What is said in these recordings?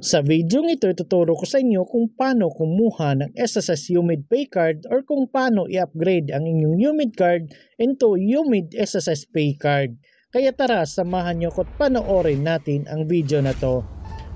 Sa video ito, ituturo ko sa inyo kung paano kumuha ng SSS UMID Pay Card or kung paano i-upgrade ang inyong UMID card into UMID SSS Pay Card. Kaya tara, samahan nyo ko't panoorin natin ang video na to.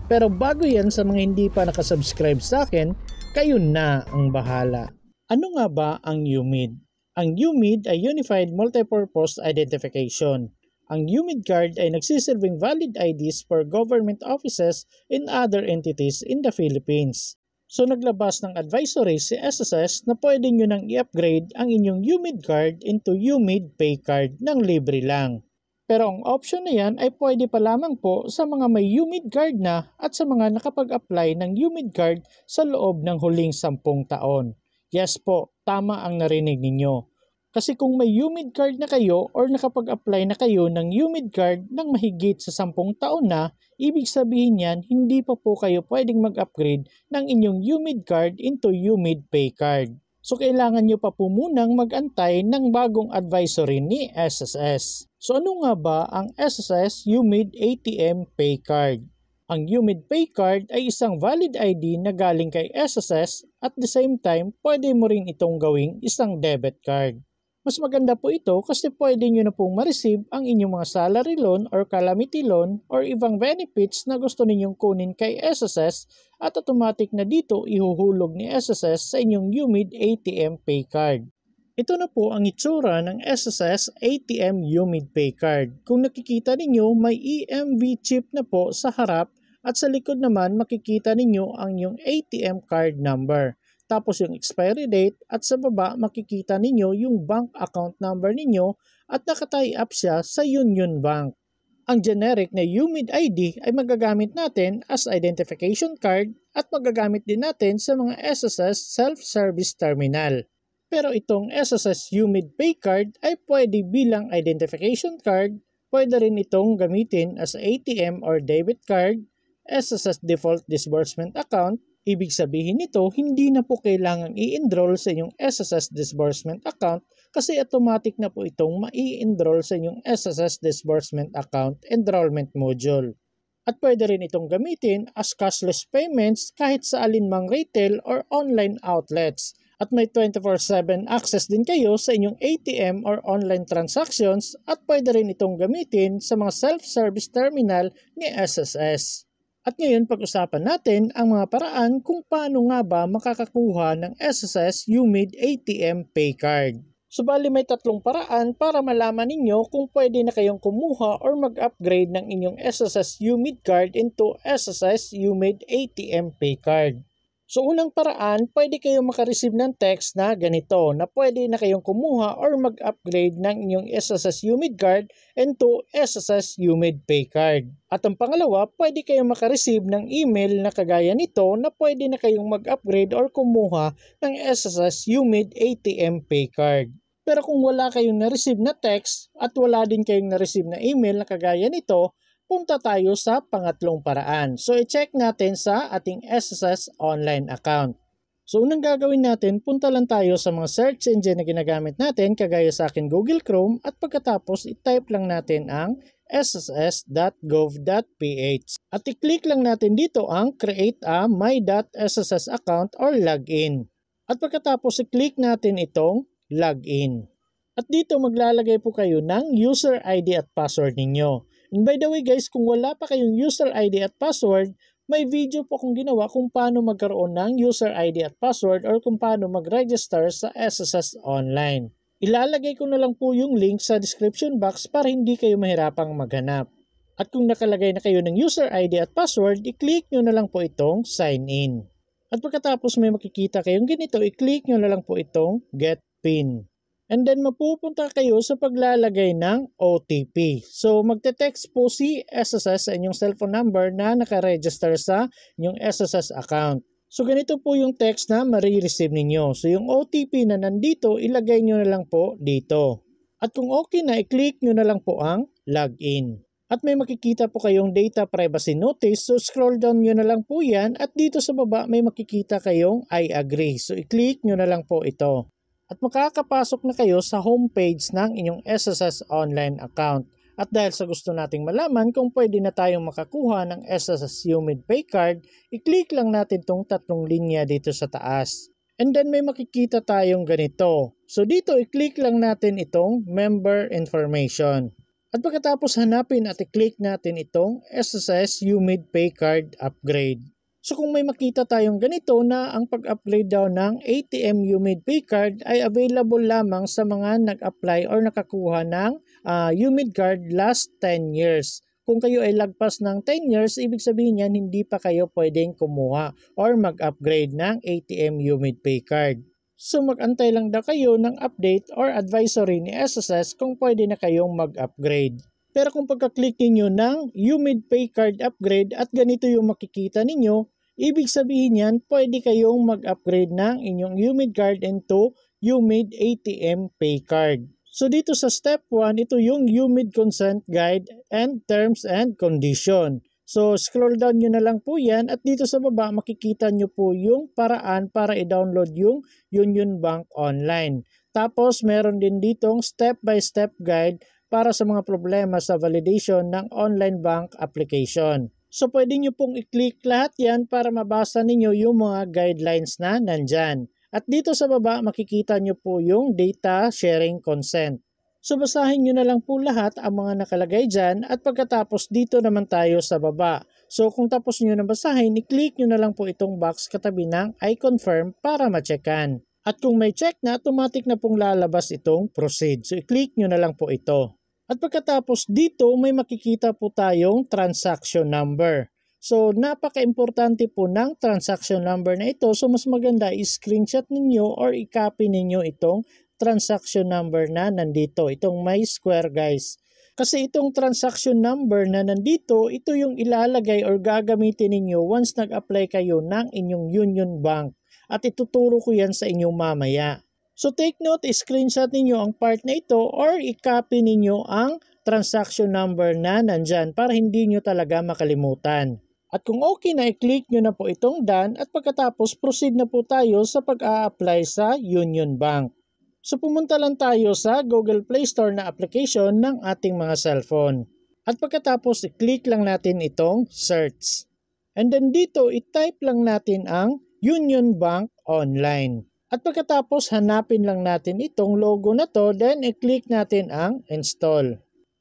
Pero bago yan, sa mga hindi pa nakasubscribe sa akin, kayo na ang bahala. Ano nga ba ang UMID? Ang UMID ay Unified Multipurpose Identification. Ang UMID card ay nagsisilbing valid IDs for government offices and other entities in the Philippines. So naglabas ng advisory si SSS na pwede nyo nang i-upgrade ang inyong UMID card into UMID Pay Card ng libre lang. Pero ang option na yan ay pwede pa lamang po sa mga may UMID card na at sa mga nakapag-apply ng UMID card sa loob ng huling 10 taon. Yes po, tama ang narinig ninyo. Kasi kung may UMID card na kayo or nakapag-apply na kayo ng UMID card ng mahigit sa 10 taon na, ibig sabihin yan, hindi pa po kayo pwedeng mag-upgrade ng inyong UMID card into UMID Pay Card. So kailangan nyo pa po munang mag-antay ng bagong advisory ni SSS. So ano nga ba ang SSS UMID ATM Pay Card? Ang UMID Pay Card ay isang valid ID na galing kay SSS at the same time, pwede mo rin itong gawing isang debit card. Mas maganda po ito kasi pwede nyo na pong ma-receive ang inyong mga salary loan or calamity loan or ibang benefits na gusto ninyong kunin kay SSS at automatic na dito ihuhulog ni SSS sa inyong UMID ATM Pay Card. Ito na po ang itsura ng SSS ATM UMID Pay Card. Kung nakikita ninyo, may EMV chip na po sa harap at sa likod naman makikita ninyo ang inyong ATM card number. Tapos yung expiry date at sa baba makikita ninyo yung bank account number ninyo at nakatie up siya sa Union Bank. Ang generic na UMID ID ay magagamit natin as identification card at magagamit din natin sa mga SSS self-service terminal. Pero itong SSS UMID Pay Card ay pwede bilang identification card, pwede rin itong gamitin as ATM or debit card, SSS default disbursement account. Ibig sabihin nito, hindi na po kailangang i-enroll sa inyong SSS disbursement account kasi automatic na po itong mai-enroll sa inyong SSS disbursement account enrollment module. At pwede rin itong gamitin as cashless payments kahit sa alinmang retail or online outlets. At may 24/7 access din kayo sa inyong ATM or online transactions at pwede rin itong gamitin sa mga self-service terminal ni SSS. At ngayon pag-usapan natin ang mga paraan kung paano nga ba makakakuha ng SSS UMID ATM Pay Card. So bali may 3 paraan para malaman ninyo kung pwede na kayong kumuha or mag-upgrade ng inyong SSS UMID card into SSS UMID ATM Pay Card. So unang paraan, pwede kayong makareceive ng text na ganito na pwede na kayong kumuha or mag-upgrade ng inyong SSS UMID card into SSS UMID Pay Card. At ang pangalawa, pwede kayong makareceive ng email na kagaya nito na pwede na kayong mag-upgrade or kumuha ng SSS UMID ATM Pay Card. Pero kung wala kayong na-receive na text at wala din kayong na-receive na email na kagaya nito, punta tayo sa pangatlong paraan. So i-check natin sa ating SSS online account. So unang gagawin natin, punta lang tayo sa mga search engine na ginagamit natin kagaya sa akin Google Chrome at pagkatapos i-type lang natin ang sss.gov.ph. At i-click lang natin dito ang create a my.sss account or login. At pagkatapos i-click natin itong login. At dito maglalagay po kayo ng user ID at password ninyo. And by the way guys, kung wala pa kayong user ID at password, may video po akong ginawa kung paano magkaroon ng user ID at password or kung paano mag-register sa SSS Online. Ilalagay ko na lang po yung link sa description box para hindi kayo mahirapang maghanap. At kung nakalagay na kayo ng user ID at password, i-click nyo na lang po itong sign in. At pagkatapos may makikita kayong ganito, i-click nyo na lang po itong get PIN. And then mapupunta kayo sa paglalagay ng OTP. So magte-text po si SSS sa inyong cellphone number na nakaregister sa inyong SSS account. So ganito po yung text na marireceive ninyo. So yung OTP na nandito, ilagay nyo na lang po dito. At kung okay na, i-click nyo na lang po ang login. At may makikita po kayong data privacy notice. So scroll down nyo na lang po yan. At dito sa baba may makikita kayong I agree. So i-click nyo na lang po ito. At makakapasok na kayo sa homepage ng inyong SSS online account. At dahil sa gusto nating malaman kung pwede na tayong makakuha ng SSS UMID Pay Card, i-click lang natin tong tatlong linya dito sa taas. And then may makikita tayong ganito. So dito i-click lang natin itong Member Information. At pagkatapos hanapin at i-click natin itong SSS UMID Pay Card Upgrade. So kung may makita tayong ganito na ang pag-upgrade daw ng ATM UMID Pay Card ay available lamang sa mga nag-apply or nakakuha ng UMID card last 10 years. Kung kayo ay lagpas ng 10 years, ibig sabihin yan hindi pa kayo pwedeng kumuha or mag-upgrade ng ATM UMID Pay Card. So mag-antay lang daw kayo ng update or advisory ni SSS kung pwede na kayong mag-upgrade. Pero kung pagka-click ninyo ng UMID Pay Card Upgrade at ganito yung makikita ninyo, ibig sabihin yan, pwede kayong mag-upgrade ng inyong UMID card into UMID ATM Pay Card. So dito sa step 1, ito yung UMID Consent Guide and Terms and Condition. So scroll down nyo na lang po yan at dito sa baba makikita nyo po yung paraan para i-download yung Union Bank Online. Tapos meron din ditong step-by-step guide para sa mga problema sa validation ng online bank application. So pwede nyo pong i-click lahat yan para mabasa ninyo yung mga guidelines na nandyan. At dito sa baba makikita nyo po yung data sharing consent. So basahin nyo na lang po lahat ang mga nakalagay dyan at pagkatapos dito naman tayo sa baba. So kung tapos nyo na basahin, i-click nyo na lang po itong box katabi ng I confirm para ma-checkan. At kung may check na, automatic na pong lalabas itong proceed. So i-click nyo na lang po ito. At pagkatapos dito may makikita po tayong transaction number. So napaka-importante po ng transaction number na ito. So mas maganda i-screenshot ninyo or i-copy ninyo itong transaction number na nandito. Itong may square guys. Kasi itong transaction number na nandito, ito yung ilalagay or gagamitin ninyo once nag-apply kayo ng inyong Union Bank. At ituturo ko yan sa inyo mamaya. So take note, screenshot ninyo ang part na ito or i-copy ninyo ang transaction number na nandyan para hindi nyo talaga makalimutan. At kung okay na, i-click nyo na po itong done at pagkatapos proceed na po tayo sa pag-a-apply sa Union Bank. So pumunta lang tayo sa Google Play Store na application ng ating mga cellphone. At pagkatapos i-click lang natin itong search. And then dito i-type lang natin ang Union Bank Online. At pagkatapos hanapin lang natin itong logo na to, then i-click natin ang install.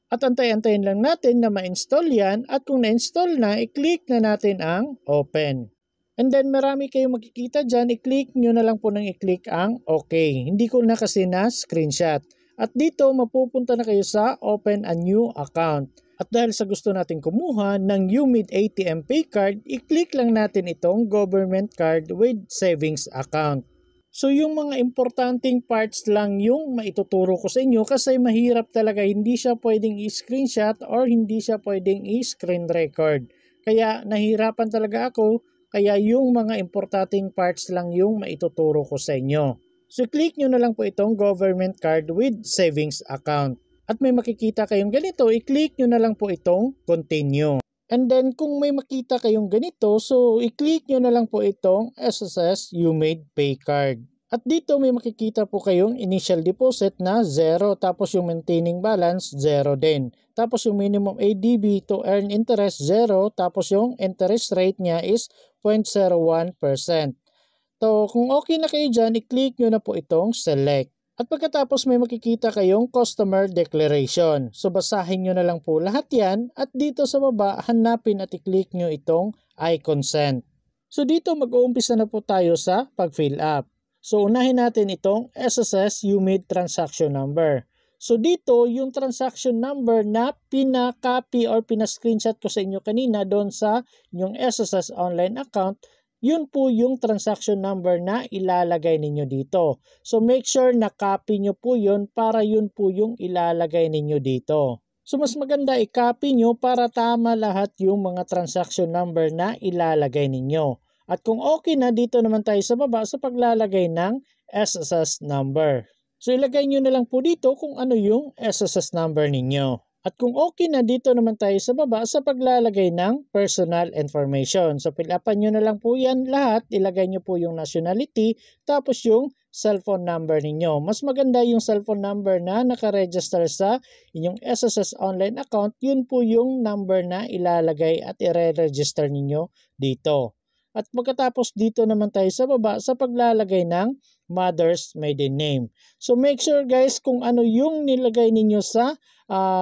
At antay-antayin lang natin na ma-install yan at kung na-install na, i-click na natin ang open. And then marami kayong makikita dyan, i-click nyo na lang po nang i-click ang okay. Hindi ko na kasi na screenshot. At dito mapupunta na kayo sa open a new account. At dahil sa gusto natin kumuha ng UMID ATM Pay Card, i-click lang natin itong government card with savings account. So yung mga importanteng parts lang yung maituturo ko sa inyo kasi mahirap talaga, hindi siya pwedeng i-screenshot or hindi siya pwedeng i-screen record. Kaya nahirapan talaga ako, kaya yung mga importanteng parts lang yung maituturo ko sa inyo. So click nyo na lang po itong government card with savings account. At may makikita kayong ganito, i-click nyo na lang po itong continue. And then kung may makita kayong ganito, so i-click nyo na lang po itong SSS UMID Pay Card. At dito may makikita po kayong initial deposit na 0, tapos yung maintaining balance 0 din. Tapos yung minimum ADB to earn interest 0, tapos yung interest rate niya is 0.01%. So kung okay na kayo dyan, i-click nyo na po itong select. At pagkatapos may makikita kayong customer declaration. So basahin nyo na lang po lahat yan at dito sa baba hanapin at i-click nyo itong I consent. So dito mag-uumpisa na po tayo sa pag-fill up. So unahin natin itong SSS UMID transaction number. So dito yung transaction number na pina-copy or pina-screenshot ko sa inyo kanina doon sa yung SSS online account, yun po yung transaction number na ilalagay ninyo dito. So make sure na copy nyo po yun para yun po yung ilalagay ninyo dito. So mas maganda i-copy nyo para tama lahat yung mga transaction number na ilalagay ninyo. At kung okay na, dito naman tayo sa baba sa paglalagay ng SSS number. So ilagay nyo na lang po dito kung ano yung SSS number ninyo. At kung okay na, dito naman tayo sa baba sa paglalagay ng personal information. So fill upan nyo na lang po yan lahat. Ilagay nyo po yung nationality, tapos yung cellphone number ninyo. Mas maganda yung cellphone number na nakaregister sa inyong SSS online account. Yun po yung number na ilalagay at i-register ninyo dito. At pagkatapos dito naman tayo sa baba sa paglalagay ng mother's maiden name. So make sure guys kung ano yung nilagay ninyo sa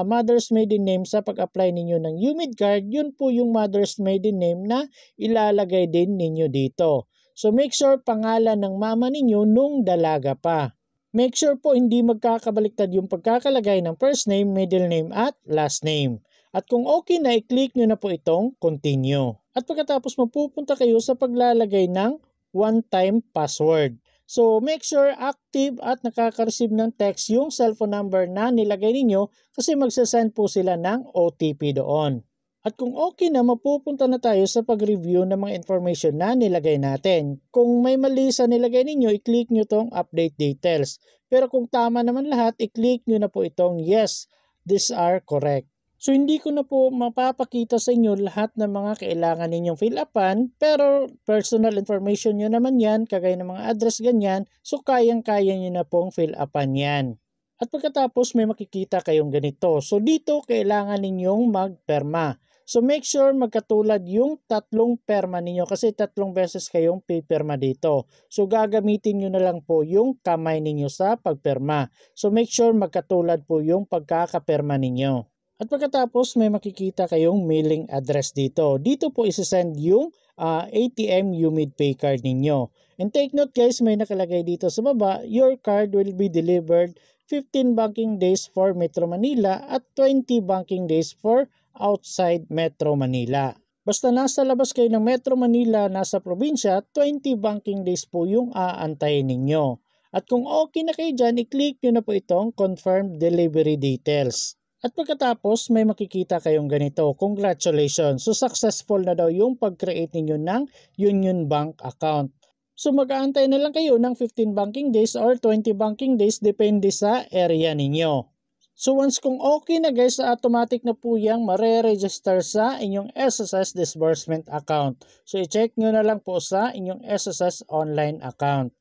mother's maiden name sa pag-apply ninyo ng UMID card, yun po yung mother's maiden name na ilalagay din ninyo dito. So make sure pangalan ng mama ninyo nung dalaga pa. Make sure po hindi magkakabaliktad yung pagkakalagay ng first name, middle name at last name. At kung okay na, i-click nyo na po itong continue. At pagkatapos mapupunta kayo sa paglalagay ng one-time password. So make sure active at nakaka-receive ng text yung cellphone number na nilagay ninyo kasi magsasend po sila ng OTP doon. At kung okay na, mapupunta na tayo sa pag-review ng mga information na nilagay natin. Kung may mali sa nilagay ninyo, i-click nyo itong update details. Pero kung tama naman lahat, i-click nyo na po itong yes, these are correct. So hindi ko na po mapapakita sa inyo lahat ng mga kailangan ninyong fill upan, pero personal information nyo naman yan, kagaya ng mga address ganyan, so kayang-kaya nyo na pong fill upan yan. At pagkatapos may makikita kayong ganito. So dito kailangan ninyong magperma. So make sure magkatulad yung tatlong perma ninyo kasi tatlong beses kayong pipirma dito. So gagamitin nyo na lang po yung kamay ninyo sa pagperma. So make sure magkatulad po yung pagkakaperma ninyo. At pagkatapos may makikita kayong mailing address dito. Dito po isasend yung ATM UMID Pay card ninyo. And take note guys, may nakalagay dito sa baba, your card will be delivered 15 banking days for Metro Manila at 20 banking days for outside Metro Manila. Basta nasa labas kayo ng Metro Manila, nasa probinsya, 20 banking days po yung aantayin ninyo. At kung okay na kayo dyan, i-click nyo na po itong confirm delivery details. At pagkatapos may makikita kayong ganito, congratulations! So successful na daw yung pag-create ninyo ng Union Bank account. So mag-aantay na lang kayo ng 15 banking days or 20 banking days depende sa area ninyo. So once kung okay na guys, automatic na po yung mare-register sa inyong SSS disbursement account. So i-check nyo na lang po sa inyong SSS online account.